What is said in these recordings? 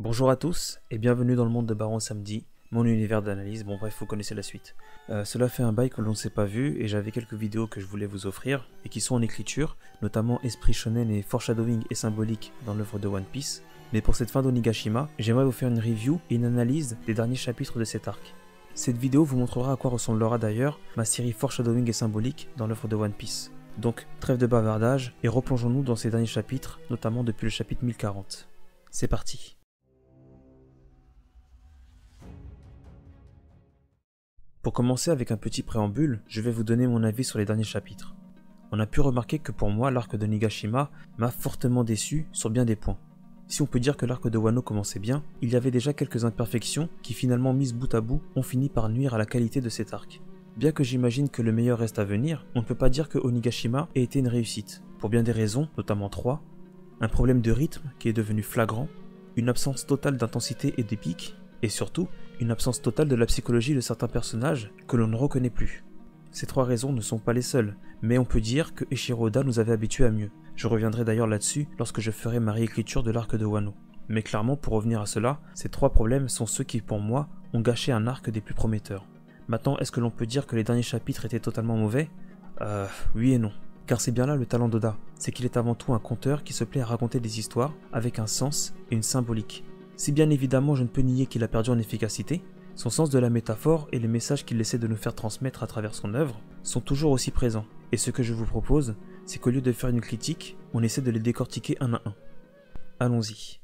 Bonjour à tous et bienvenue dans le monde de Baron Samedi, mon univers d'analyse. Bon bref, vous connaissez la suite. Cela fait un bail que l'on ne s'est pas vu et j'avais quelques vidéos que je voulais vous offrir et qui sont en écriture, notamment Esprit Shonen et Foreshadowing et Symbolique dans l'œuvre de One Piece. Mais pour cette fin d'Onigashima, j'aimerais vous faire une review et une analyse des derniers chapitres de cet arc. Cette vidéo vous montrera à quoi ressemblera d'ailleurs ma série Foreshadowing et Symbolique dans l'œuvre de One Piece. Donc trêve de bavardage et replongeons-nous dans ces derniers chapitres, notamment depuis le chapitre 1040. C'est parti. Pour commencer avec un petit préambule, je vais vous donner mon avis sur les derniers chapitres. On a pu remarquer que pour moi, l'arc de Onigashima m'a fortement déçu sur bien des points. Si on peut dire que l'arc de Wano commençait bien, il y avait déjà quelques imperfections qui finalement mises bout à bout ont fini par nuire à la qualité de cet arc. Bien que j'imagine que le meilleur reste à venir, on ne peut pas dire que Onigashima ait été une réussite, pour bien des raisons, notamment 3. Un problème de rythme qui est devenu flagrant, une absence totale d'intensité et d'épique, et surtout, une absence totale de la psychologie de certains personnages que l'on ne reconnaît plus. Ces 3 raisons ne sont pas les seules, mais on peut dire que Eiichiro Oda nous avait habitués à mieux. Je reviendrai d'ailleurs là-dessus lorsque je ferai ma réécriture de l'arc de Wano. Mais clairement, pour revenir à cela, ces 3 problèmes sont ceux qui, pour moi, ont gâché un arc des plus prometteurs. Maintenant, est-ce que l'on peut dire que les derniers chapitres étaient totalement mauvais ? Oui et non. Car c'est bien là le talent d'Oda, c'est qu'il est avant tout un conteur qui se plaît à raconter des histoires avec un sens et une symbolique. Si bien évidemment je ne peux nier qu'il a perdu en efficacité, son sens de la métaphore et les messages qu'il essaie de nous faire transmettre à travers son œuvre sont toujours aussi présents. Et ce que je vous propose, c'est qu'au lieu de faire une critique, on essaie de les décortiquer un à un. Allons-y.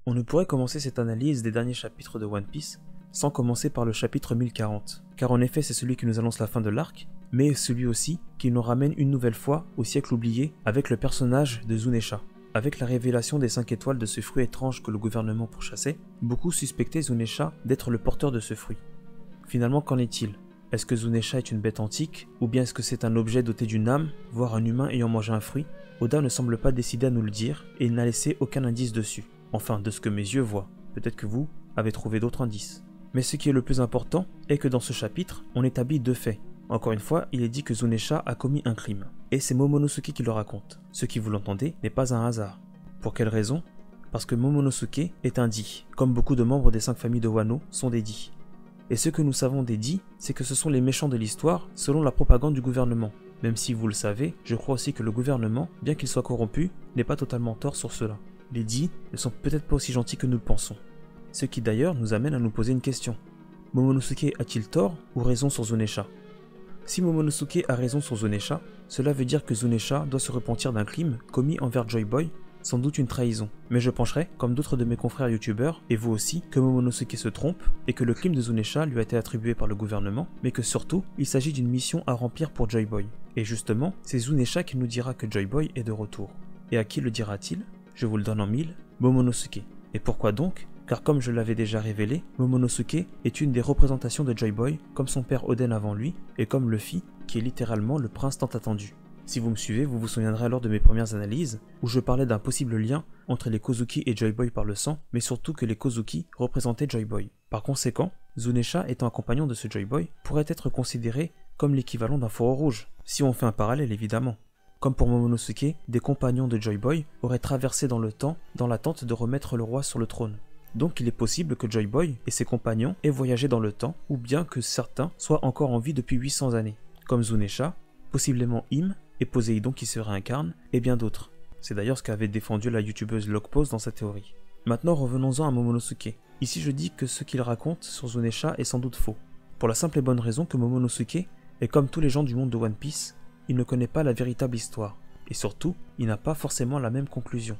On ne pourrait commencer cette analyse des derniers chapitres de One Piece sans commencer par le chapitre 1040, car en effet c'est celui qui nous annonce la fin de l'arc, mais celui aussi qui nous ramène une nouvelle fois au siècle oublié avec le personnage de Zunesha. Avec la révélation des 5 étoiles de ce fruit étrange que le gouvernement pourchassait, beaucoup suspectaient Zunesha d'être le porteur de ce fruit. Finalement, qu'en est-il? Est-ce que Zunesha est une bête antique, ou bien est-ce que c'est un objet doté d'une âme, voire un humain ayant mangé un fruit? Oda ne semble pas décidé à nous le dire, et il n'a laissé aucun indice dessus. Enfin, de ce que mes yeux voient. Peut-être que vous avez trouvé d'autres indices. Mais ce qui est le plus important est que dans ce chapitre, on établit 2 faits. Encore une fois, il est dit que Zunesha a commis un crime. Et c'est Momonosuke qui le raconte. Ce qui, vous l'entendez, n'est pas un hasard. Pour quelle raison? Parce que Momonosuke est un Di, comme beaucoup de membres des 5 familles de Wano sont des Di. Et ce que nous savons des Di, c'est que ce sont les méchants de l'histoire selon la propagande du gouvernement. Même si vous le savez, je crois aussi que le gouvernement, bien qu'il soit corrompu, n'est pas totalement tort sur cela. Les Di ne sont peut-être pas aussi gentils que nous le pensons. Ce qui d'ailleurs nous amène à nous poser une question. Momonosuke a-t-il tort ou raison sur Zunesha? Si Momonosuke a raison sur Zunesha, cela veut dire que Zunesha doit se repentir d'un crime commis envers Joy Boy, sans doute une trahison. Mais je pencherai, comme d'autres de mes confrères youtubeurs, et vous aussi, que Momonosuke se trompe, et que le crime de Zunesha lui a été attribué par le gouvernement, mais que surtout, il s'agit d'une mission à remplir pour Joy Boy. Et justement, c'est Zunesha qui nous dira que Joy Boy est de retour. Et à qui le dira-t-il? Je vous le donne en 1000, Momonosuke. Et pourquoi donc? Car comme je l'avais déjà révélé, Momonosuke est une des représentations de Joy Boy, comme son père Oden avant lui, et comme Luffy, qui est littéralement le prince tant attendu. Si vous me suivez, vous vous souviendrez alors de mes premières analyses, où je parlais d'un possible lien entre les Kozuki et Joy Boy par le sang, mais surtout que les Kozuki représentaient Joy Boy. Par conséquent, Zunesha étant un compagnon de ce Joy Boy, pourrait être considéré comme l'équivalent d'un fourreau rouge, si on fait un parallèle évidemment. Comme pour Momonosuke, des compagnons de Joy Boy auraient traversé dans le temps dans l'attente de remettre le roi sur le trône. Donc il est possible que Joy Boy et ses compagnons aient voyagé dans le temps, ou bien que certains soient encore en vie depuis 800 années, comme Zunesha, possiblement Im, et Poséidon qui se réincarne, et bien d'autres. C'est d'ailleurs ce qu'avait défendu la youtubeuse Locpose dans sa théorie. Maintenant revenons-en à Momonosuke. Ici je dis que ce qu'il raconte sur Zunesha est sans doute faux, pour la simple et bonne raison que Momonosuke est comme tous les gens du monde de One Piece, il ne connaît pas la véritable histoire, et surtout, il n'a pas forcément la même conclusion.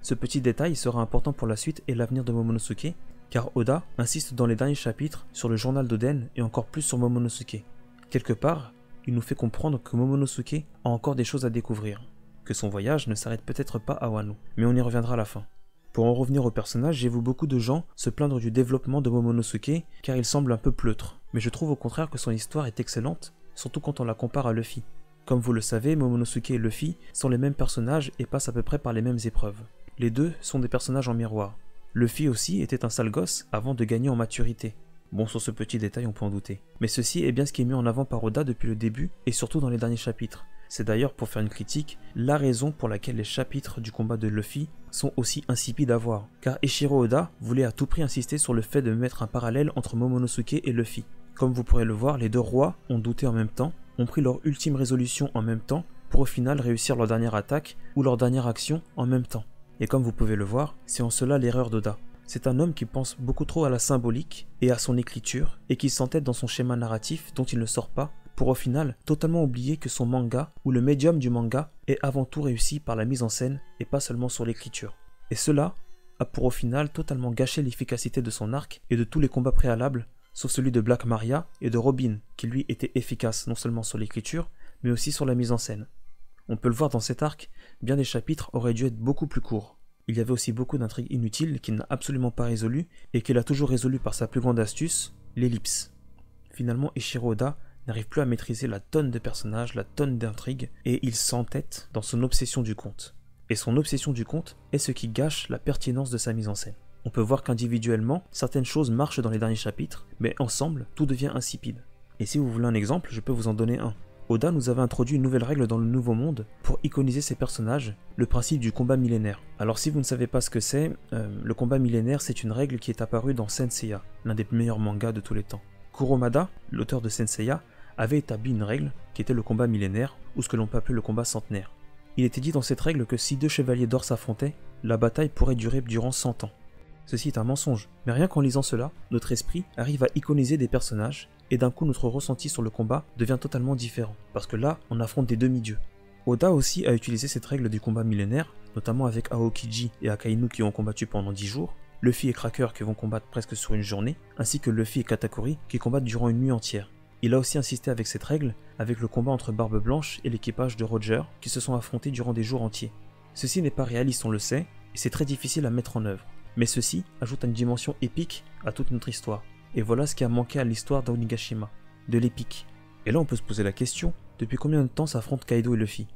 Ce petit détail sera important pour la suite et l'avenir de Momonosuke, car Oda insiste dans les derniers chapitres sur le journal d'Oden et encore plus sur Momonosuke. Quelque part, il nous fait comprendre que Momonosuke a encore des choses à découvrir, que son voyage ne s'arrête peut-être pas à Wano, mais on y reviendra à la fin. Pour en revenir au personnage, j'ai vu beaucoup de gens se plaindre du développement de Momonosuke car il semble un peu pleutre, mais je trouve au contraire que son histoire est excellente, surtout quand on la compare à Luffy. Comme vous le savez, Momonosuke et Luffy sont les mêmes personnages et passent à peu près par les mêmes épreuves. Les deux sont des personnages en miroir. Luffy aussi était un sale gosse avant de gagner en maturité. Bon, sur ce petit détail on peut en douter. Mais ceci est bien ce qui est mis en avant par Oda depuis le début et surtout dans les derniers chapitres. C'est d'ailleurs, pour faire une critique, la raison pour laquelle les chapitres du combat de Luffy sont aussi insipides à voir, car Eiichiro Oda voulait à tout prix insister sur le fait de mettre un parallèle entre Momonosuke et Luffy. Comme vous pourrez le voir, les deux rois ont douté en même temps, ont pris leur ultime résolution en même temps, pour au final réussir leur dernière attaque ou leur dernière action en même temps. Et comme vous pouvez le voir, c'est en cela l'erreur d'Oda. C'est un homme qui pense beaucoup trop à la symbolique et à son écriture, et qui s'entête dans son schéma narratif dont il ne sort pas, pour au final totalement oublier que son manga, ou le médium du manga, est avant tout réussi par la mise en scène et pas seulement sur l'écriture. Et cela a pour au final totalement gâché l'efficacité de son arc et de tous les combats préalables, sauf celui de Black Maria et de Robin, qui lui était efficace non seulement sur l'écriture, mais aussi sur la mise en scène. On peut le voir dans cet arc, bien des chapitres auraient dû être beaucoup plus courts. Il y avait aussi beaucoup d'intrigues inutiles qu'il n'a absolument pas résolues et qu'il a toujours résolu par sa plus grande astuce, l'ellipse. Finalement, Eiichiro Oda n'arrive plus à maîtriser la tonne de personnages, la tonne d'intrigues, et il s'entête dans son obsession du conte. Et son obsession du conte est ce qui gâche la pertinence de sa mise en scène. On peut voir qu'individuellement, certaines choses marchent dans les derniers chapitres, mais ensemble, tout devient insipide. Et si vous voulez un exemple, je peux vous en donner un. Oda nous avait introduit une nouvelle règle dans le Nouveau Monde pour iconiser ses personnages, le principe du combat millénaire. Alors si vous ne savez pas ce que c'est, le combat millénaire c'est une règle qui est apparue dans Saint Seiya, l'un des meilleurs mangas de tous les temps. Kuromada, l'auteur de Saint Seiya, avait établi une règle qui était le combat millénaire, ou ce que l'on peut appeler le combat centenaire. Il était dit dans cette règle que si deux chevaliers d'or s'affrontaient, la bataille pourrait durer durant 100 ans. Ceci est un mensonge, mais rien qu'en lisant cela, notre esprit arrive à iconiser des personnages, et d'un coup notre ressenti sur le combat devient totalement différent, parce que là, on affronte des demi-dieux. Oda aussi a utilisé cette règle du combat millénaire, notamment avec Aokiji et Akainu qui ont combattu pendant 10 jours, Luffy et Cracker qui vont combattre presque sur une journée, ainsi que Luffy et Katakuri qui combattent durant une nuit entière. Il a aussi insisté avec cette règle, avec le combat entre Barbe Blanche et l'équipage de Roger, qui se sont affrontés durant des jours entiers. Ceci n'est pas réaliste, on le sait, et c'est très difficile à mettre en œuvre. Mais ceci ajoute une dimension épique à toute notre histoire. Et voilà ce qui a manqué à l'histoire d'Onigashima, de l'épique. Et là on peut se poser la question, depuis combien de temps s'affrontent Kaido et Luffy?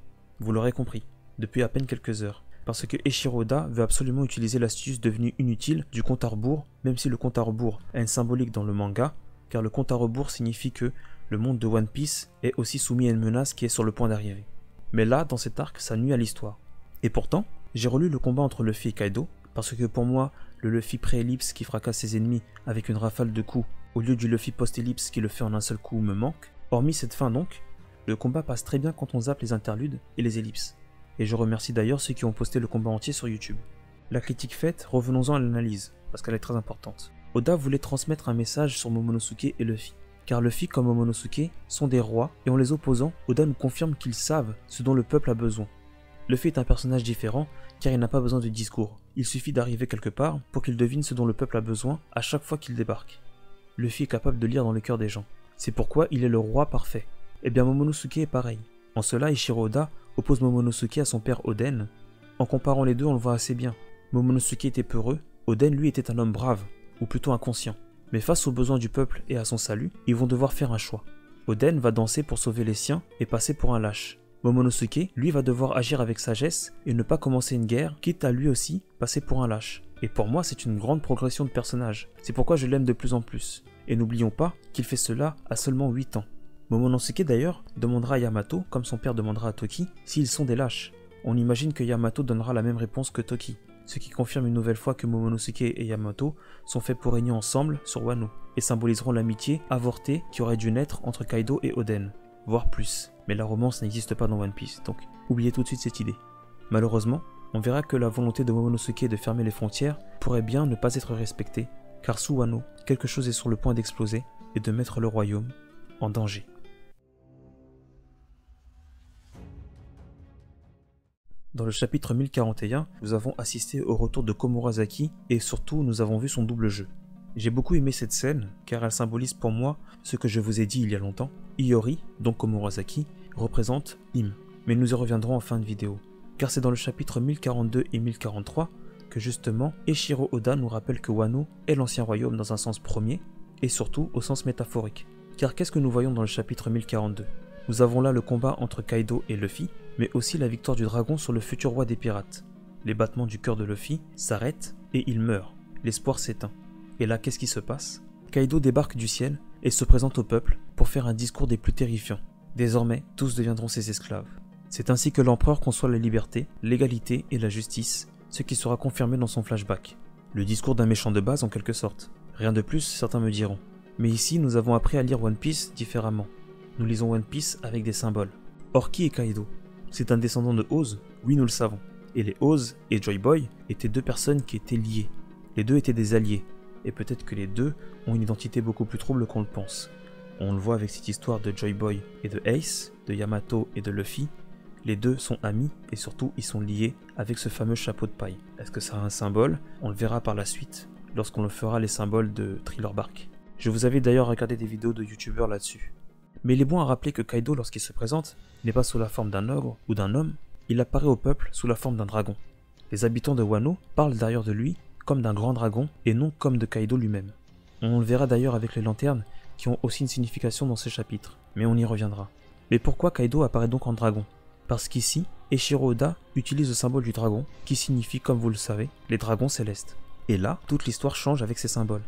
Vous l'aurez compris, depuis à peine quelques heures. Parce que Eiichiro Oda veut absolument utiliser l'astuce devenue inutile du compte à rebours, même si le compte à rebours a une symbolique dans le manga, car le compte à rebours signifie que le monde de One Piece est aussi soumis à une menace qui est sur le point d'arriver. Mais là, dans cet arc, ça nuit à l'histoire. Et pourtant, j'ai relu le combat entre Luffy et Kaido, parce que pour moi, le Luffy pré-ellipse qui fracasse ses ennemis avec une rafale de coups, au lieu du Luffy post-ellipse qui le fait en un seul coup, me manque. Hormis cette fin donc, le combat passe très bien quand on zappe les interludes et les ellipses. Et je remercie d'ailleurs ceux qui ont posté le combat entier sur YouTube. La critique faite, revenons-en à l'analyse, parce qu'elle est très importante. Oda voulait transmettre un message sur Momonosuke et Luffy. Car Luffy comme Momonosuke sont des rois, et en les opposant, Oda nous confirme qu'ils savent ce dont le peuple a besoin. Luffy est un personnage différent, car il n'a pas besoin de discours. Il suffit d'arriver quelque part pour qu'il devine ce dont le peuple a besoin à chaque fois qu'il débarque. Luffy est capable de lire dans le cœur des gens. C'est pourquoi il est le roi parfait. Et bien Momonosuke est pareil. En cela, Eiichiro Oda oppose Momonosuke à son père Oden. En comparant les deux, on le voit assez bien. Momonosuke était peureux, Oden lui était un homme brave, ou plutôt inconscient. Mais face aux besoins du peuple et à son salut, ils vont devoir faire un choix. Oden va danser pour sauver les siens et passer pour un lâche. Momonosuke, lui, va devoir agir avec sagesse et ne pas commencer une guerre, quitte à lui aussi passer pour un lâche. Et pour moi, c'est une grande progression de personnage. C'est pourquoi je l'aime de plus en plus. Et n'oublions pas qu'il fait cela à seulement 8 ans. Momonosuke d'ailleurs demandera à Yamato, comme son père demandera à Toki, s'ils sont des lâches. On imagine que Yamato donnera la même réponse que Toki, ce qui confirme une nouvelle fois que Momonosuke et Yamato sont faits pour régner ensemble sur Wano, et symboliseront l'amitié avortée qui aurait dû naître entre Kaido et Oden, voire plus. Mais la romance n'existe pas dans One Piece, donc oubliez tout de suite cette idée. Malheureusement, on verra que la volonté de Momonosuke de fermer les frontières pourrait bien ne pas être respectée, car sous Wano, quelque chose est sur le point d'exploser et de mettre le royaume en danger. Dans le chapitre 1041, nous avons assisté au retour de Komurasaki et surtout nous avons vu son double jeu. J'ai beaucoup aimé cette scène car elle symbolise pour moi ce que je vous ai dit il y a longtemps. Iori, donc Komurasaki, représente Im, mais nous y reviendrons en fin de vidéo. Car c'est dans le chapitre 1042 et 1043 que justement Eiichiro Oda nous rappelle que Wano est l'ancien royaume dans un sens premier et surtout au sens métaphorique. Car qu'est-ce que nous voyons dans le chapitre 1042 ? Nous avons là le combat entre Kaido et Luffy, mais aussi la victoire du dragon sur le futur roi des pirates. Les battements du cœur de Luffy s'arrêtent et il meurt. L'espoir s'éteint. Et là, qu'est-ce qui se passe ? Kaido débarque du ciel et se présente au peuple pour faire un discours des plus terrifiants. Désormais, tous deviendront ses esclaves. C'est ainsi que l'empereur conçoit la liberté, l'égalité et la justice, ce qui sera confirmé dans son flashback. Le discours d'un méchant de base en quelque sorte. Rien de plus, certains me diront. Mais ici, nous avons appris à lire One Piece différemment. Nous lisons One Piece avec des symboles. Or, qui est Kaido? C'est un descendant de Oz? Oui, nous le savons. Et les Oz et Joy Boy étaient deux personnes qui étaient liées. Les deux étaient des alliés. Et peut-être que les deux ont une identité beaucoup plus trouble qu'on le pense. On le voit avec cette histoire de Joy Boy et de Ace, de Yamato et de Luffy. Les deux sont amis et surtout ils sont liés avec ce fameux chapeau de paille. Est-ce que ça a un symbole? On le verra par la suite, lorsqu'on le fera les symboles de Thriller Bark. Je vous avais d'ailleurs regardé des vidéos de youtubeurs là-dessus. Mais il est bon à rappeler que Kaido, lorsqu'il se présente, n'est pas sous la forme d'un ogre ou d'un homme, il apparaît au peuple sous la forme d'un dragon. Les habitants de Wano parlent d'ailleurs de lui comme d'un grand dragon et non comme de Kaido lui-même. On le verra d'ailleurs avec les lanternes qui ont aussi une signification dans ces chapitres, mais on y reviendra. Mais pourquoi Kaido apparaît donc en dragon? Parce qu'ici, Eiichiro Oda utilise le symbole du dragon, qui signifie, comme vous le savez, les dragons célestes. Et là, toute l'histoire change avec ces symboles.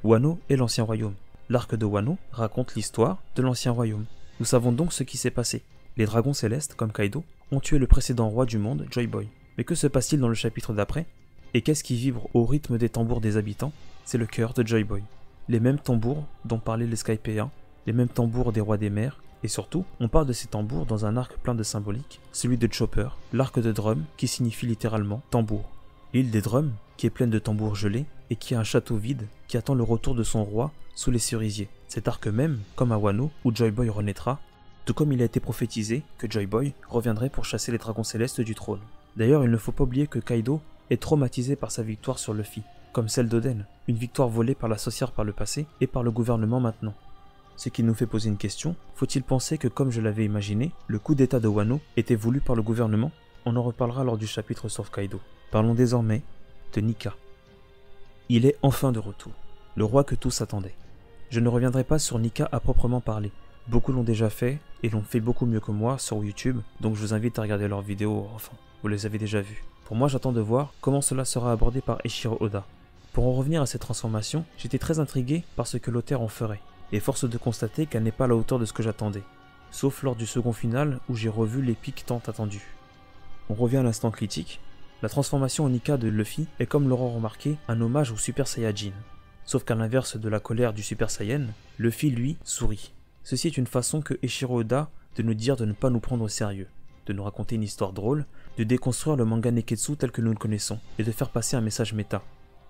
Wano est l'ancien royaume. L'arc de Wano raconte l'histoire de l'ancien royaume. Nous savons donc ce qui s'est passé. Les dragons célestes, comme Kaido, ont tué le précédent roi du monde, Joy Boy. Mais que se passe-t-il dans le chapitre d'après? Et qu'est-ce qui vibre au rythme des tambours des habitants? C'est le cœur de Joy Boy. Les mêmes tambours dont parlaient les Skypéens, les mêmes tambours des rois des mers, et surtout, on parle de ces tambours dans un arc plein de symbolique, celui de Chopper, l'arc de Drum, qui signifie littéralement tambour. L'île des Drums, qui est pleine de tambours gelés, et qui a un château vide, qui attend le retour de son roi sous les cerisiers. Cet arc même, comme à Wano, où Joy Boy renaîtra, tout comme il a été prophétisé que Joy Boy reviendrait pour chasser les dragons célestes du trône. D'ailleurs, il ne faut pas oublier que Kaido est traumatisé par sa victoire sur Luffy, comme celle d'Oden, une victoire volée par la sorcière par le passé et par le gouvernement maintenant. Ce qui nous fait poser une question, faut-il penser que comme je l'avais imaginé, le coup d'état de Wano était voulu par le gouvernement? On en reparlera lors du chapitre sur Kaido. Parlons désormais de Nika. Il est enfin de retour, le roi que tous attendaient. Je ne reviendrai pas sur Nika à proprement parler. Beaucoup l'ont déjà fait, et l'ont fait beaucoup mieux que moi sur YouTube, donc je vous invite à regarder leurs vidéos, enfin, vous les avez déjà vues. Pour moi, j'attends de voir comment cela sera abordé par Eiichiro Oda. Pour en revenir à cette transformation, j'étais très intrigué par ce que l'auteur en ferait. Et force de constater qu'elle n'est pas à la hauteur de ce que j'attendais, sauf lors du second final où j'ai revu l'épique tant attendu. On revient à l'instant critique, la transformation en Nika de Luffy est comme l'auront remarqué un hommage au Super Saiyajin, sauf qu'à l'inverse de la colère du Super Saiyan, Luffy lui sourit. Ceci est une façon que Eiichiro Oda de nous dire de ne pas nous prendre au sérieux, de nous raconter une histoire drôle, de déconstruire le manga Neketsu tel que nous le connaissons, et de faire passer un message méta.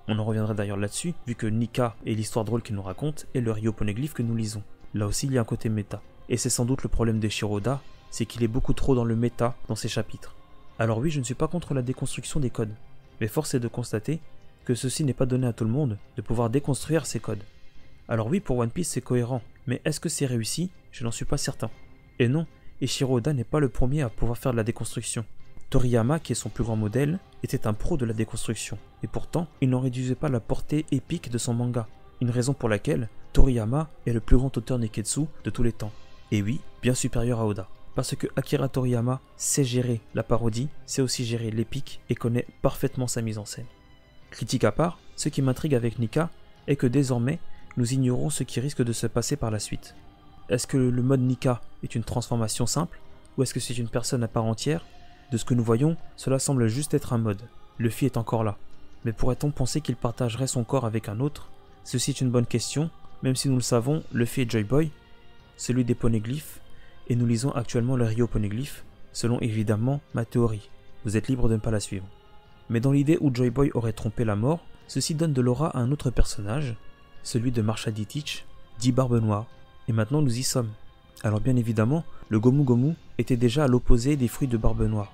On en reviendra d'ailleurs là-dessus, vu que Nika est l'histoire drôle qu'il nous raconte et le Ryo Poneglyph que nous lisons. Là aussi, il y a un côté méta. Et c'est sans doute le problème d'Eiichiro Oda, c'est qu'il est beaucoup trop dans le méta dans ses chapitres. Alors oui, je ne suis pas contre la déconstruction des codes, mais force est de constater que ceci n'est pas donné à tout le monde de pouvoir déconstruire ces codes. Alors oui, pour One Piece c'est cohérent, mais est-ce que c'est réussi? Je n'en suis pas certain. Et non, Eiichiro Oda n'est pas le premier à pouvoir faire de la déconstruction. Toriyama, qui est son plus grand modèle, était un pro de la déconstruction, et pourtant, il n'en réduisait pas la portée épique de son manga, une raison pour laquelle Toriyama est le plus grand auteur Neketsu de tous les temps. Et oui, bien supérieur à Oda. Parce que Akira Toriyama sait gérer la parodie, sait aussi gérer l'épique et connaît parfaitement sa mise en scène. Critique à part, ce qui m'intrigue avec Nika est que désormais, nous ignorons ce qui risque de se passer par la suite. Est-ce que le mode Nika est une transformation simple, ou est-ce que c'est une personne à part entière? De ce que nous voyons, cela semble juste être un mode. Luffy est encore là. Mais pourrait-on penser qu'il partagerait son corps avec un autre? Ceci est une bonne question, même si nous le savons, Luffy est Joy Boy, celui des poneglyphes, et nous lisons actuellement le Ryo Poneglyph, selon évidemment ma théorie. Vous êtes libre de ne pas la suivre. Mais dans l'idée où Joy Boy aurait trompé la mort, ceci donne de l'aura à un autre personnage, celui de Marshall D. Teach, dit Barbe Noire. Et maintenant nous y sommes. Alors bien évidemment, le Gomu Gomu était déjà à l'opposé des fruits de Barbe Noire.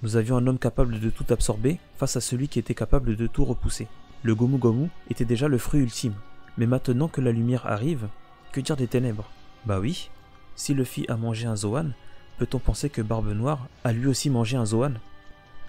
Nous avions un homme capable de tout absorber face à celui qui était capable de tout repousser. Le Gomu Gomu était déjà le fruit ultime. Mais maintenant que la lumière arrive, que dire des ténèbres? Bah oui, si Luffy a mangé un Zoan, peut-on penser que Barbe Noire a lui aussi mangé un Zoan?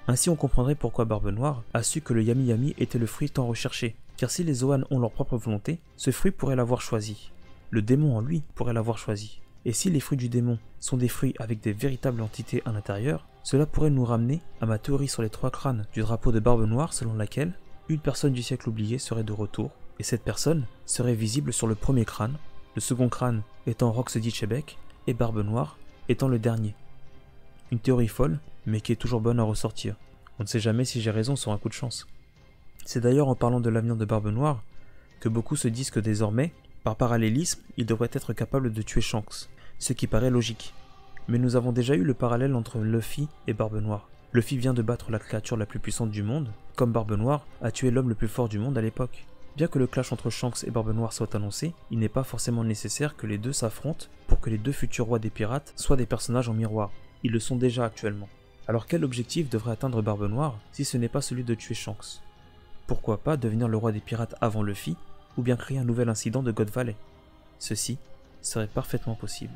Ainsi on comprendrait pourquoi Barbe Noire a su que le Yami Yami était le fruit tant recherché, car si les Zoan ont leur propre volonté, ce fruit pourrait l'avoir choisi. Le démon en lui pourrait l'avoir choisi. Et si les fruits du démon sont des fruits avec des véritables entités à l'intérieur, cela pourrait nous ramener à ma théorie sur les 3 crânes du drapeau de Barbe Noire selon laquelle une personne du siècle oublié serait de retour, et cette personne serait visible sur le premier crâne, le second crâne étant Rox D'Ichebek et Barbe Noire étant le dernier. Une théorie folle, mais qui est toujours bonne à ressortir. On ne sait jamais si j'ai raison sur un coup de chance. C'est d'ailleurs en parlant de l'avenir de Barbe Noire que beaucoup se disent que désormais, par parallélisme, il devrait être capable de tuer Shanks, ce qui paraît logique. Mais nous avons déjà eu le parallèle entre Luffy et Barbe Noire. Luffy vient de battre la créature la plus puissante du monde, comme Barbe Noire a tué l'homme le plus fort du monde à l'époque. Bien que le clash entre Shanks et Barbe Noire soit annoncé, il n'est pas forcément nécessaire que les deux s'affrontent pour que les deux futurs rois des pirates soient des personnages en miroir. Ils le sont déjà actuellement. Alors quel objectif devrait atteindre Barbe Noire si ce n'est pas celui de tuer Shanks? Pourquoi pas devenir le roi des pirates avant Luffy, ou bien créer un nouvel incident de God Valley? Ceci serait parfaitement possible.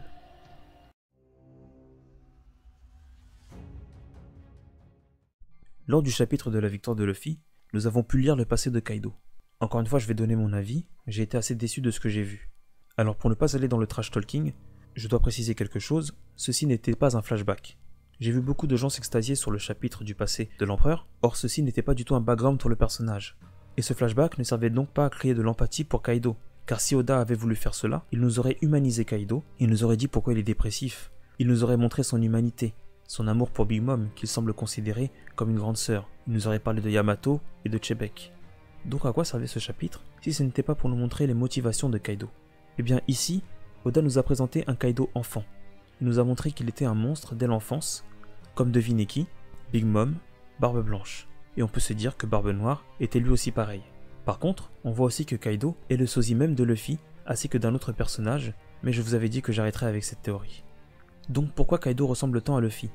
Lors du chapitre de la victoire de Luffy, nous avons pu lire le passé de Kaido. Encore une fois, je vais donner mon avis, j'ai été assez déçu de ce que j'ai vu. Alors pour ne pas aller dans le trash talking, je dois préciser quelque chose, ceci n'était pas un flashback. J'ai vu beaucoup de gens s'extasier sur le chapitre du passé de l'empereur, or ceci n'était pas du tout un background pour le personnage. Et ce flashback ne servait donc pas à créer de l'empathie pour Kaido, car si Oda avait voulu faire cela, il nous aurait humanisé Kaido, il nous aurait dit pourquoi il est dépressif, il nous aurait montré son humanité, son amour pour Big Mom qu'il semble considérer comme une grande sœur, il nous aurait parlé de Yamato et de Chebek. Donc à quoi servait ce chapitre si ce n'était pas pour nous montrer les motivations de Kaido? Eh bien ici, Oda nous a présenté un Kaido enfant. Il nous a montré qu'il était un monstre dès l'enfance, comme devinez qui, Big Mom, Barbe Blanche. Et on peut se dire que Barbe Noire était lui aussi pareil. Par contre, on voit aussi que Kaido est le sosie même de Luffy, ainsi que d'un autre personnage, mais je vous avais dit que j'arrêterais avec cette théorie. Donc pourquoi Kaido ressemble tant à Luffy?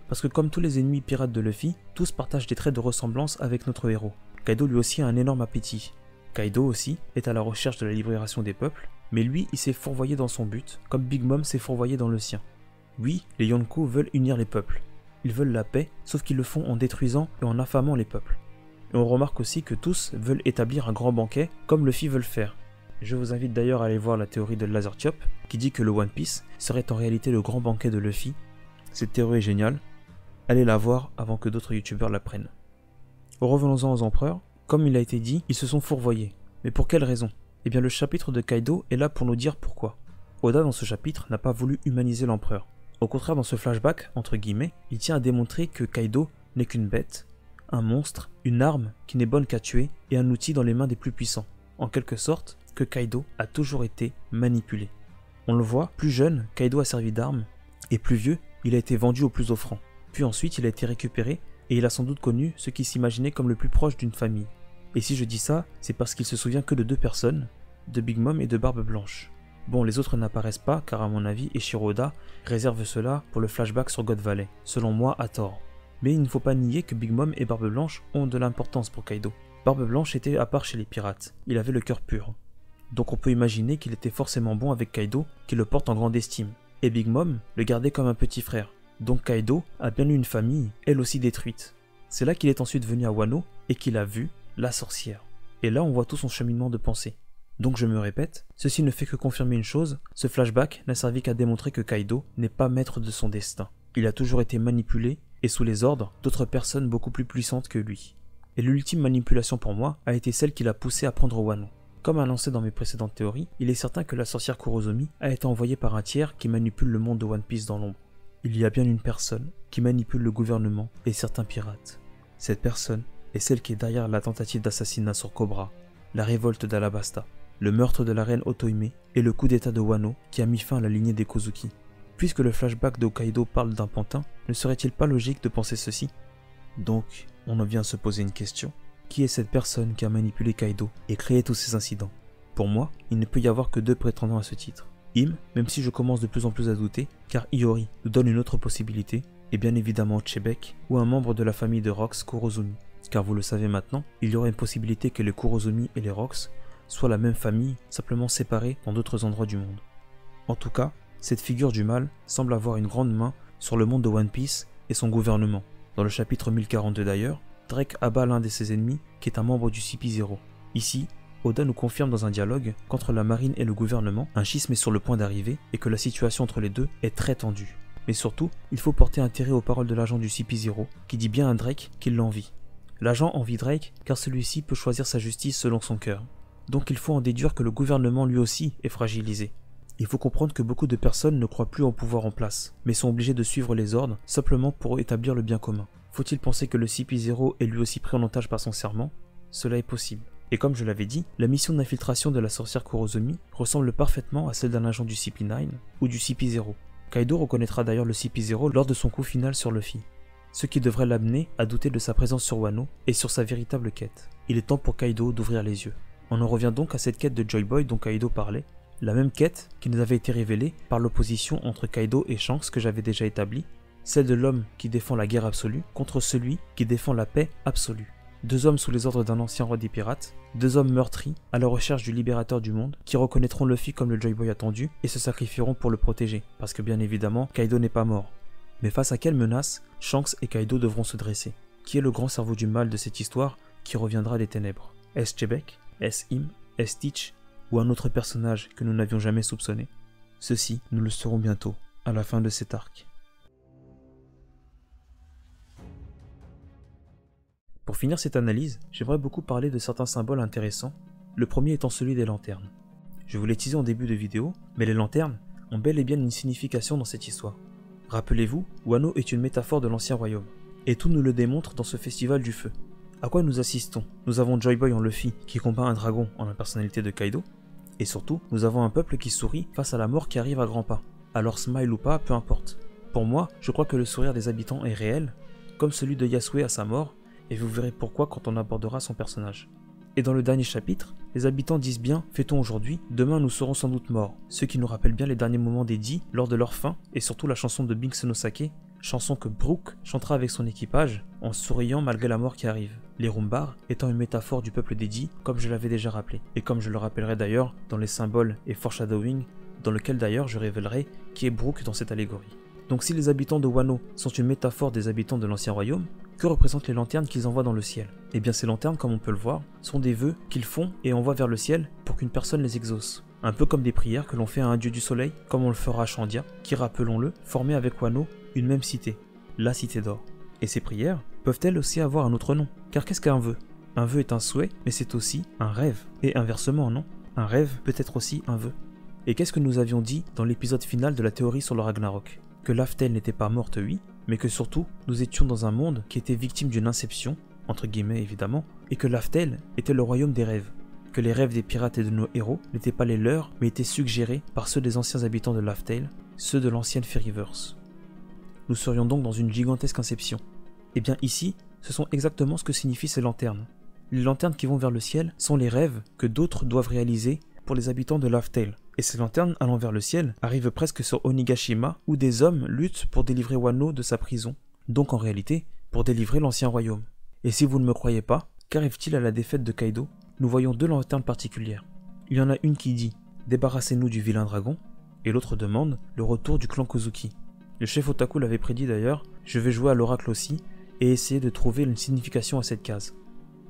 Parce que comme tous les ennemis pirates de Luffy, tous partagent des traits de ressemblance avec notre héros. Kaido lui aussi a un énorme appétit. Kaido aussi est à la recherche de la libération des peuples, mais lui il s'est fourvoyé dans son but, comme Big Mom s'est fourvoyé dans le sien. Oui, les Yonko veulent unir les peuples. Ils veulent la paix, sauf qu'ils le font en détruisant et en affamant les peuples. Et on remarque aussi que tous veulent établir un grand banquet, comme Luffy veut le faire. Je vous invite d'ailleurs à aller voir la théorie de Lazartiop, qui dit que le One Piece serait en réalité le grand banquet de Luffy. Cette théorie est géniale, allez la voir avant que d'autres youtubeurs la prennent. Revenons-en aux empereurs, comme il a été dit, ils se sont fourvoyés. Mais pour quelle raison? Eh bien le chapitre de Kaido est là pour nous dire pourquoi. Oda dans ce chapitre n'a pas voulu humaniser l'empereur. Au contraire, dans ce flashback, entre guillemets, il tient à démontrer que Kaido n'est qu'une bête, un monstre, une arme qui n'est bonne qu'à tuer et un outil dans les mains des plus puissants. En quelque sorte, que Kaido a toujours été manipulé. On le voit, plus jeune, Kaido a servi d'arme, et plus vieux, il a été vendu au plus offrant. Puis ensuite, il a été récupéré, et il a sans doute connu ce qu'il s'imaginait comme le plus proche d'une famille. Et si je dis ça, c'est parce qu'il se souvient que de deux personnes, de Big Mom et de Barbe Blanche. Bon, les autres n'apparaissent pas, car à mon avis, Eiichiro Oda réserve cela pour le flashback sur God Valley, selon moi à tort. Mais il ne faut pas nier que Big Mom et Barbe Blanche ont de l'importance pour Kaido. Barbe Blanche était à part chez les pirates, il avait le cœur pur. Donc on peut imaginer qu'il était forcément bon avec Kaido, qui le porte en grande estime. Et Big Mom le gardait comme un petit frère. Donc Kaido a bien eu une famille, elle aussi détruite. C'est là qu'il est ensuite venu à Wano et qu'il a vu la sorcière. Et là on voit tout son cheminement de pensée. Donc je me répète, ceci ne fait que confirmer une chose, ce flashback n'a servi qu'à démontrer que Kaido n'est pas maître de son destin. Il a toujours été manipulé et sous les ordres d'autres personnes beaucoup plus puissantes que lui. Et l'ultime manipulation pour moi a été celle qui l'a poussé à prendre Wano. Comme annoncé dans mes précédentes théories, il est certain que la sorcière Kurozomi a été envoyée par un tiers qui manipule le monde de One Piece dans l'ombre. Il y a bien une personne qui manipule le gouvernement et certains pirates. Cette personne est celle qui est derrière la tentative d'assassinat sur Cobra, la révolte d'Alabasta, le meurtre de la reine Otohime et le coup d'état de Wano qui a mis fin à la lignée des Kozuki. Puisque le flashback de Kaido parle d'un pantin, ne serait-il pas logique de penser ceci? Donc, on en vient à se poser une question. Qui est cette personne qui a manipulé Kaido et créé tous ces incidents? Pour moi, il ne peut y avoir que deux prétendants à ce titre. Im, même si je commence de plus en plus à douter, car Iori nous donne une autre possibilité, et bien évidemment Chebek, ou un membre de la famille de Rox Kurozomi. Car vous le savez maintenant, il y aurait une possibilité que les Kurozomi et les Rox soient la même famille, simplement séparés dans d'autres endroits du monde. En tout cas, cette figure du mal semble avoir une grande main sur le monde de One Piece et son gouvernement. Dans le chapitre 1042 d'ailleurs, Drake abat l'un de ses ennemis qui est un membre du CP0. Ici, Oda nous confirme dans un dialogue qu'entre la marine et le gouvernement, un schisme est sur le point d'arriver et que la situation entre les deux est très tendue. Mais surtout, il faut porter intérêt aux paroles de l'agent du CP0 qui dit bien à Drake qu'il l'envie. L'agent envie Drake car celui-ci peut choisir sa justice selon son cœur. Donc il faut en déduire que le gouvernement lui aussi est fragilisé. Il faut comprendre que beaucoup de personnes ne croient plus au pouvoir en place, mais sont obligées de suivre les ordres simplement pour établir le bien commun. Faut-il penser que le CP0 est lui aussi pris en otage par son serment? Cela est possible. Et comme je l'avais dit, la mission d'infiltration de la sorcière Kurozomi ressemble parfaitement à celle d'un agent du CP9 ou du CP0. Kaido reconnaîtra d'ailleurs le CP0 lors de son coup final sur Luffy, ce qui devrait l'amener à douter de sa présence sur Wano et sur sa véritable quête. Il est temps pour Kaido d'ouvrir les yeux. On en revient donc à cette quête de Joy Boy dont Kaido parlait, la même quête qui nous avait été révélée par l'opposition entre Kaido et Shanks que j'avais déjà établie, celle de l'homme qui défend la guerre absolue contre celui qui défend la paix absolue. Deux hommes sous les ordres d'un ancien roi des pirates, deux hommes meurtris à la recherche du libérateur du monde, qui reconnaîtront Luffy comme le Joy Boy attendu et se sacrifieront pour le protéger, parce que bien évidemment, Kaido n'est pas mort. Mais face à quelle menace, Shanks et Kaido devront se dresser? Qui est le grand cerveau du mal de cette histoire qui reviendra des ténèbres? Est-ce Chebek? Est-ce Im? Est-ce Teach? Ou un autre personnage que nous n'avions jamais soupçonné? Ceci, nous le saurons bientôt, à la fin de cet arc. Pour finir cette analyse, j'aimerais beaucoup parler de certains symboles intéressants, le premier étant celui des lanternes. Je vous l'ai teasé en début de vidéo, mais les lanternes ont bel et bien une signification dans cette histoire. Rappelez-vous, Wano est une métaphore de l'ancien royaume, et tout nous le démontre dans ce festival du feu. À quoi nous assistons? Nous avons Joy Boy en Luffy qui combat un dragon en la personnalité de Kaido, et surtout, nous avons un peuple qui sourit face à la mort qui arrive à grands pas. Alors smile ou pas, peu importe. Pour moi, je crois que le sourire des habitants est réel, comme celui de Yasue à sa mort, et vous verrez pourquoi quand on abordera son personnage. Et dans le dernier chapitre, les habitants disent bien « Fêtons aujourd'hui, demain nous serons sans doute morts », ce qui nous rappelle bien les derniers moments des Dee lors de leur fin, et surtout la chanson de Binks no Sake, chanson que Brook chantera avec son équipage, en souriant malgré la mort qui arrive. Les Rumbar étant une métaphore du peuple des Dee, comme je l'avais déjà rappelé, et comme je le rappellerai d'ailleurs dans les symboles et foreshadowing, dans lequel d'ailleurs je révélerai qui est Brook dans cette allégorie. Donc si les habitants de Wano sont une métaphore des habitants de l'ancien royaume, que représentent les lanternes qu'ils envoient dans le ciel? Eh bien ces lanternes, comme on peut le voir, sont des vœux qu'ils font et envoient vers le ciel pour qu'une personne les exauce. Un peu comme des prières que l'on fait à un dieu du soleil, comme on le fera à Chandia, qui, rappelons-le, formait avec Wano une même cité, la cité d'or. Et ces prières peuvent-elles aussi avoir un autre nom? Car qu'est-ce qu'un vœu? Un vœu est un souhait, mais c'est aussi un rêve. Et inversement, non? Un rêve peut être aussi un vœu. Et qu'est-ce que nous avions dit dans l'épisode final de la théorie sur le Ragnarok? Que Laphtel n'était pas morte, oui, mais que surtout, nous étions dans un monde qui était victime d'une inception, entre guillemets évidemment, et que Laphtel était le royaume des rêves. Que les rêves des pirates et de nos héros n'étaient pas les leurs, mais étaient suggérés par ceux des anciens habitants de Laphtel, ceux de l'ancienne Fairyverse. Nous serions donc dans une gigantesque inception. Et bien ici, ce sont exactement ce que signifient ces lanternes. Les lanternes qui vont vers le ciel sont les rêves que d'autres doivent réaliser pour les habitants de Laphtel. Et ces lanternes allant vers le ciel arrivent presque sur Onigashima où des hommes luttent pour délivrer Wano de sa prison, donc en réalité pour délivrer l'ancien royaume. Et si vous ne me croyez pas, qu'arrive-t-il à la défaite de Kaido? Nous voyons deux lanternes particulières. Il y en a une qui dit « Débarrassez-nous du vilain dragon » et l'autre demande le retour du clan Kozuki. Le chef Otaku l'avait prédit d'ailleurs, je vais jouer à l'oracle aussi et essayer de trouver une signification à cette case.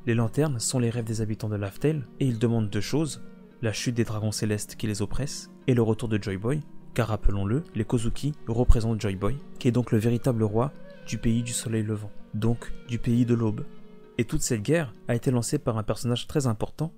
Les lanternes sont les rêves des habitants de Laphtel et ils demandent deux choses, la chute des dragons célestes qui les oppressent et le retour de Joy Boy, car rappelons-le, les Kozuki représentent Joy Boy, qui est donc le véritable roi du pays du soleil levant, donc du pays de l'aube. Et toute cette guerre a été lancée par un personnage très important,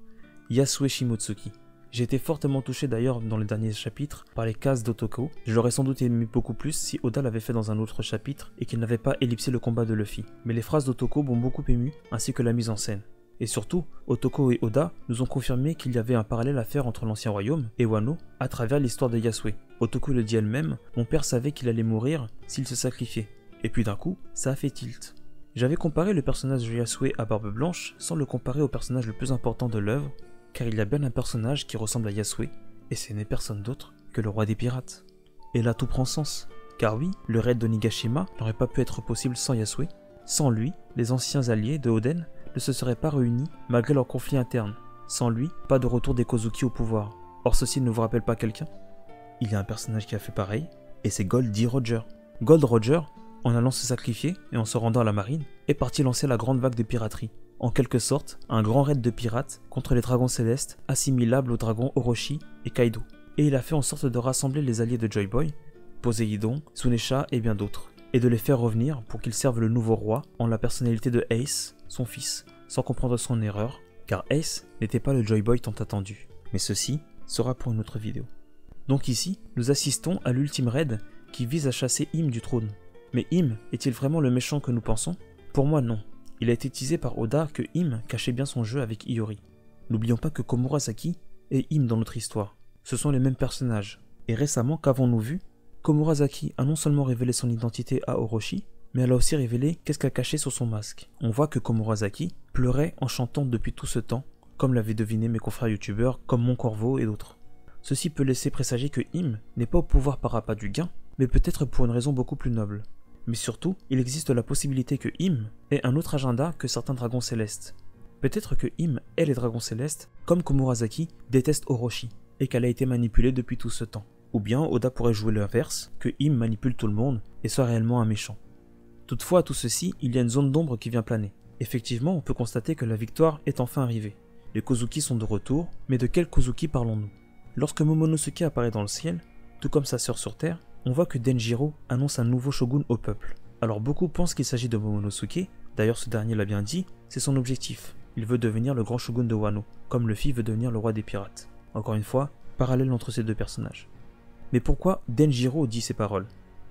Yasue Shimotsuki. J'ai été fortement touché d'ailleurs dans les derniers chapitres par les cases d'Otoko. Je l'aurais sans doute aimé beaucoup plus si Oda l'avait fait dans un autre chapitre et qu'il n'avait pas ellipsé le combat de Luffy. Mais les phrases d'Otoko m'ont beaucoup ému, ainsi que la mise en scène. Et surtout, Otoko et Oda nous ont confirmé qu'il y avait un parallèle à faire entre l'ancien royaume et Wano à travers l'histoire de Yasue. Otoko le dit elle-même, mon père savait qu'il allait mourir s'il se sacrifiait. Et puis d'un coup, ça a fait tilt. J'avais comparé le personnage de Yasue à Barbe Blanche sans le comparer au personnage le plus important de l'œuvre, car il y a bien un personnage qui ressemble à Yasue, et ce n'est personne d'autre que le roi des pirates. Et là tout prend sens, car oui, le raid d'Onigashima n'aurait pas pu être possible sans Yasue. Sans lui, les anciens alliés de Oden ne se seraient pas réunis malgré leur conflit interne. Sans lui, pas de retour des Kozuki au pouvoir. Or ceci ne vous rappelle pas quelqu'un? Il y a un personnage qui a fait pareil, et c'est Gold D. Roger. Gold Roger, en allant se sacrifier et en se rendant à la marine, est parti lancer la grande vague de piraterie. En quelque sorte, un grand raid de pirates contre les dragons célestes, assimilables aux dragons Orochi et Kaido. Et il a fait en sorte de rassembler les alliés de Joy Boy, Poséidon, Tsunesha et bien d'autres, et de les faire revenir pour qu'ils servent le nouveau roi en la personnalité de Ace, son fils, sans comprendre son erreur, car Ace n'était pas le Joy Boy tant attendu. Mais ceci sera pour une autre vidéo. Donc ici, nous assistons à l'ultime raid qui vise à chasser Im du trône. Mais Im est-il vraiment le méchant que nous pensons? Pour moi non. Il a été teasé par Oda que Im cachait bien son jeu avec Iori. N'oublions pas que Komurasaki et Im dans notre histoire. Ce sont les mêmes personnages. Et récemment, qu'avons-nous vu? Komurasaki a non seulement révélé son identité à Orochi, mais elle a aussi révélé qu'est-ce qu'elle cachait sur son masque. On voit que Komurasaki pleurait en chantant depuis tout ce temps, comme l'avaient deviné mes confrères youtubeurs comme Mon Corvo et d'autres. Ceci peut laisser présager que Im n'est pas au pouvoir par appât du gain, mais peut-être pour une raison beaucoup plus noble. Mais surtout, il existe la possibilité que Im ait un autre agenda que certains dragons célestes. Peut-être que Im est les dragons célestes, comme Komurasaki déteste Orochi, et qu'elle a été manipulée depuis tout ce temps. Ou bien Oda pourrait jouer l'inverse, que Im manipule tout le monde et soit réellement un méchant. Toutefois, à tout ceci, il y a une zone d'ombre qui vient planer. Effectivement, on peut constater que la victoire est enfin arrivée. Les Kozuki sont de retour, mais de quels Kozuki parlons-nous? Lorsque Momonosuke apparaît dans le ciel, tout comme sa sœur sur Terre, on voit que Denjiro annonce un nouveau shogun au peuple. Alors beaucoup pensent qu'il s'agit de Momonosuke, d'ailleurs ce dernier l'a bien dit, c'est son objectif. Il veut devenir le grand shogun de Wano, comme Luffy veut devenir le roi des pirates. Encore une fois, parallèle entre ces deux personnages. Mais pourquoi Denjiro dit ces paroles?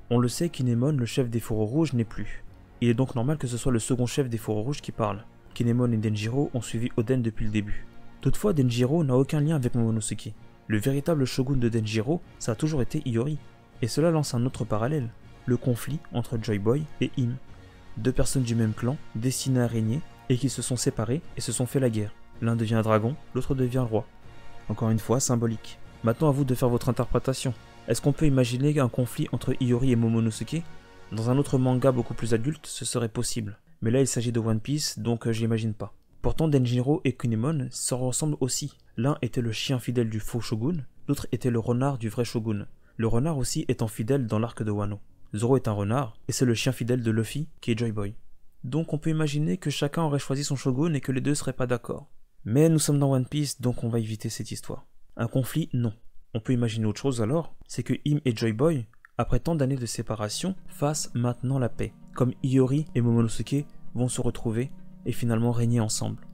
On le sait qu'Inemon, le chef des Fourreaux Rouges, n'est plus. Il est donc normal que ce soit le second chef des Fourreaux Rouges qui parle. Kinemon et Denjiro ont suivi Oden depuis le début. Toutefois, Denjiro n'a aucun lien avec Momonosuke. Le véritable shogun de Denjiro, ça a toujours été Iori. Et cela lance un autre parallèle, le conflit entre Joy Boy et Im. Deux personnes du même clan, destinées à régner, et qui se sont séparées et se sont fait la guerre. L'un devient un dragon, l'autre devient roi. Encore une fois, symbolique. Maintenant à vous de faire votre interprétation. Est-ce qu'on peut imaginer un conflit entre Iori et Momonosuke? Dans un autre manga beaucoup plus adulte, ce serait possible. Mais là il s'agit de One Piece, donc j'imagine pas. Pourtant Denjiro et Kinemon se ressemblent aussi. L'un était le chien fidèle du faux shogun, l'autre était le renard du vrai shogun. Le renard aussi étant fidèle dans l'arc de Wano. Zoro est un renard, et c'est le chien fidèle de Luffy qui est Joy Boy. Donc on peut imaginer que chacun aurait choisi son shogun et que les deux seraient pas d'accord. Mais nous sommes dans One Piece, donc on va éviter cette histoire. Un conflit, non. On peut imaginer autre chose alors, c'est que Im et Joy Boy, après tant d'années de séparation, fassent maintenant la paix, comme Iori et Momonosuke vont se retrouver et finalement régner ensemble.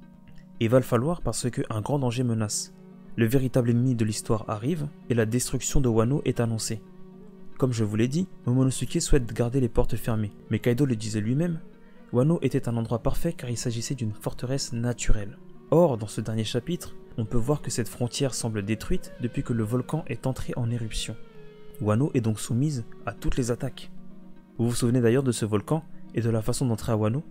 Et il va le falloir parce qu'un grand danger menace. Le véritable ennemi de l'histoire arrive et la destruction de Wano est annoncée. Comme je vous l'ai dit, Momonosuke souhaite garder les portes fermées, mais Kaido le disait lui-même, Wano était un endroit parfait car il s'agissait d'une forteresse naturelle. Or, dans ce dernier chapitre, on peut voir que cette frontière semble détruite depuis que le volcan est entré en éruption. Wano est donc soumise à toutes les attaques. Vous vous souvenez d'ailleurs de ce volcan et de la façon d'entrer à Wano?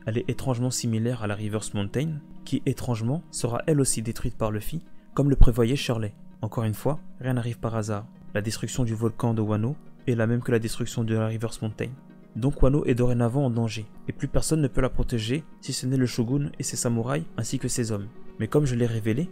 Elle est étrangement similaire à la Reverse Mountain, qui étrangement sera elle aussi détruite par Luffy, comme le prévoyait Shirley. Encore une fois, rien n'arrive par hasard. La destruction du volcan de Wano est la même que la destruction de la Reverse Mountain. Donc Wano est dorénavant en danger, et plus personne ne peut la protéger si ce n'est le shogun et ses samouraïs ainsi que ses hommes. Mais comme je l'ai révélé,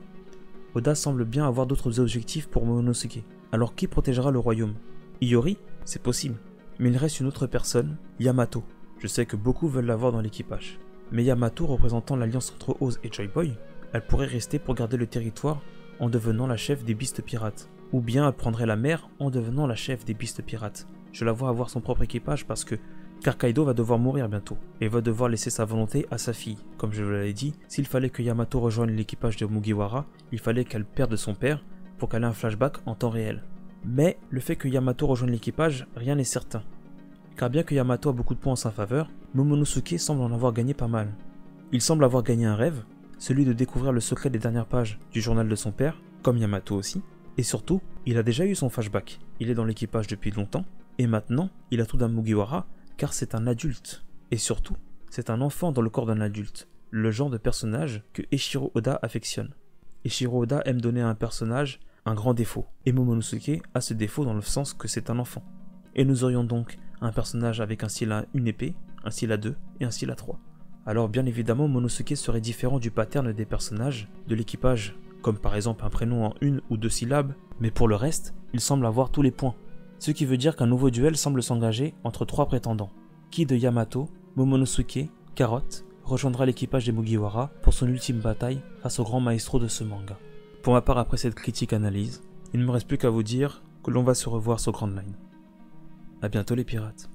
Oda semble bien avoir d'autres objectifs pour Momonosuke. Alors qui protégera le royaume? Iori? C'est possible. Mais il reste une autre personne, Yamato. Je sais que beaucoup veulent l'avoir dans l'équipage. Mais Yamato représentant l'alliance entre Oz et Joy Boy, elle pourrait rester pour garder le territoire en devenant la chef des Beasts Pirates. Ou bien elle prendrait la mer en devenant la chef des Beasts Pirates. Je la vois avoir son propre équipage parce que Kaido va devoir mourir bientôt et va devoir laisser sa volonté à sa fille. Comme je vous l'avais dit, s'il fallait que Yamato rejoigne l'équipage de Mugiwara, il fallait qu'elle perde son père pour qu'elle ait un flashback en temps réel. Mais le fait que Yamato rejoigne l'équipage, rien n'est certain. Car bien que Yamato a beaucoup de points en sa faveur, Momonosuke semble en avoir gagné pas mal. Il semble avoir gagné un rêve, celui de découvrir le secret des dernières pages du journal de son père, comme Yamato aussi, et surtout, il a déjà eu son flashback. Il est dans l'équipage depuis longtemps, et maintenant, il a tout d'un Mugiwara, car c'est un adulte. Et surtout, c'est un enfant dans le corps d'un adulte, le genre de personnage que Eiichiro Oda affectionne. Eiichiro Oda aime donner à un personnage un grand défaut, et Momonosuke a ce défaut dans le sens que c'est un enfant. Et nous aurions donc un personnage avec un style à une épée, un style à 2 et un style à 3. Alors bien évidemment, Momonosuke serait différent du pattern des personnages de l'équipage, comme par exemple un prénom en 1 ou 2 syllabes, mais pour le reste, il semble avoir tous les points. Ce qui veut dire qu'un nouveau duel semble s'engager entre 3 prétendants. Qui de Yamato, Momonosuke, Carrot rejoindra l'équipage des Mugiwara pour son ultime bataille face au grand maestro de ce manga. Pour ma part, après cette critique analyse, il ne me reste plus qu'à vous dire que l'on va se revoir sur Grand Line. A bientôt les pirates.